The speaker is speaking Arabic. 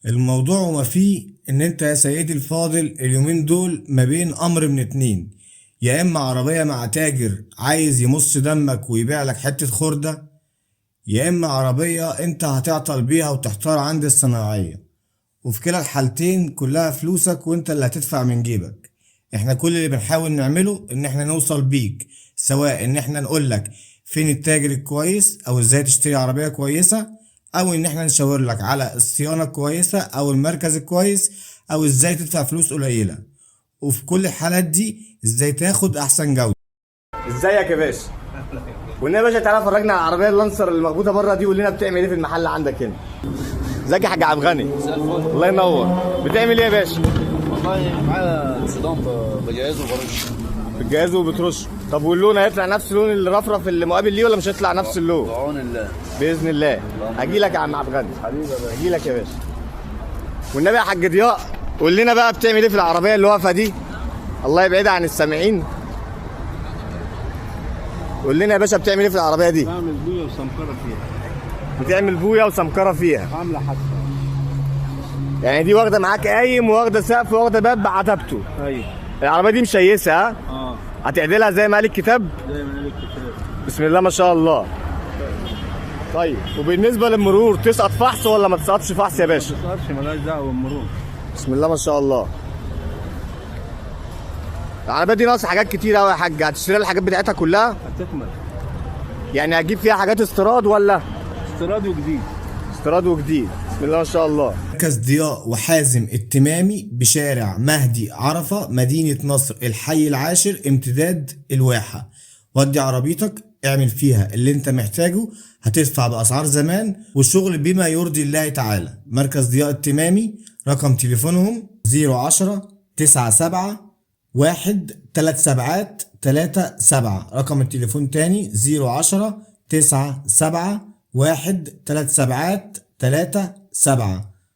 الموضوع وما فيه ان انت يا سيدي الفاضل اليومين دول ما بين امر من اتنين. يا اما عربية مع تاجر عايز يمص دمك ويبيع لك حتة خردة، يا اما عربية انت هتعطل بيها وتحتار عند الصناعية، وفي كلا الحالتين كلها فلوسك وانت اللي هتدفع من جيبك. احنا كل اللي بنحاول نعمله ان احنا نوصل بيك، سواء ان احنا نقولك فين التاجر الكويس او ازاي تشتري عربية كويسة، او ان احنا نشاور لك على الصيانة الكويسة او المركز الكويس، او ازاي تدفع فلوس قليلة، وفي كل الحالات دي ازاي تاخد احسن جودة. ازيك يا باشا؟ والنبي يا باشا تعالى فرجنا على العربيه اللانسر اللي مربوطه بره دي، وقول لنا بتعمل ايه في المحل عندك هنا. ازيك يا حاج عبد الغني؟ الله ينور. بتعمل ايه يا باشا؟ والله معايا صدام بجهزه وبرش. بتجهزه وبترش. طب واللون هيطلع نفس لون الرفرف اللي مقابل ليه ولا مش هيطلع نفس اللون؟ بعون الله باذن الله. هجي لك يا عم عبد الغني. حبيبي يا باشا. هجي لك يا باشا. والنبي يا حاج ضياء قول لنا بقى بتعمل ايه في العربيه اللي واقفه دي؟ الله يبعدها عن السامعين. قول لنا يا باشا بتعمل ايه في العربيه دي؟ بعمل بويه وسمكره فيها. بتعمل بويه وسمكره فيها. عامله حادثه. يعني دي واخده معاك قايم وواخده سقف وواخده باب بعتبته. ايوه. العربيه دي مشيسه ها؟ هتعدلها زي ما قال الكتاب؟ زي ما قال الكتاب. بسم الله ما شاء الله. طيب وبالنسبه للمرور تسقط فحص ولا ما تسقطش فحص يا باشا؟ ما تسقطش، مالهاش دعوه بالمرور. بسم الله ما شاء الله. العربيه دي ناقصه حاجات كتير قوي يا حاج، هتشتري الحاجات بتاعتها كلها؟ هتكمل. يعني هتجيب فيها حاجات استيراد ولا؟ استيراد وجديد. استيراد وجديد. بسم الله ما شاء الله. مركز ضياء وحازم التمامي بشارع مهدي عرفة، مدينة نصر، الحي العاشر، امتداد الواحة. ودي عربيتك اعمل فيها اللي انت محتاجه، هتدفع بأسعار زمان والشغل بما يرضي الله تعالى. مركز ضياء التمامي، رقم تليفونهم 010-97-1-37-37. رقم التليفون تاني 010-97-1-37-37.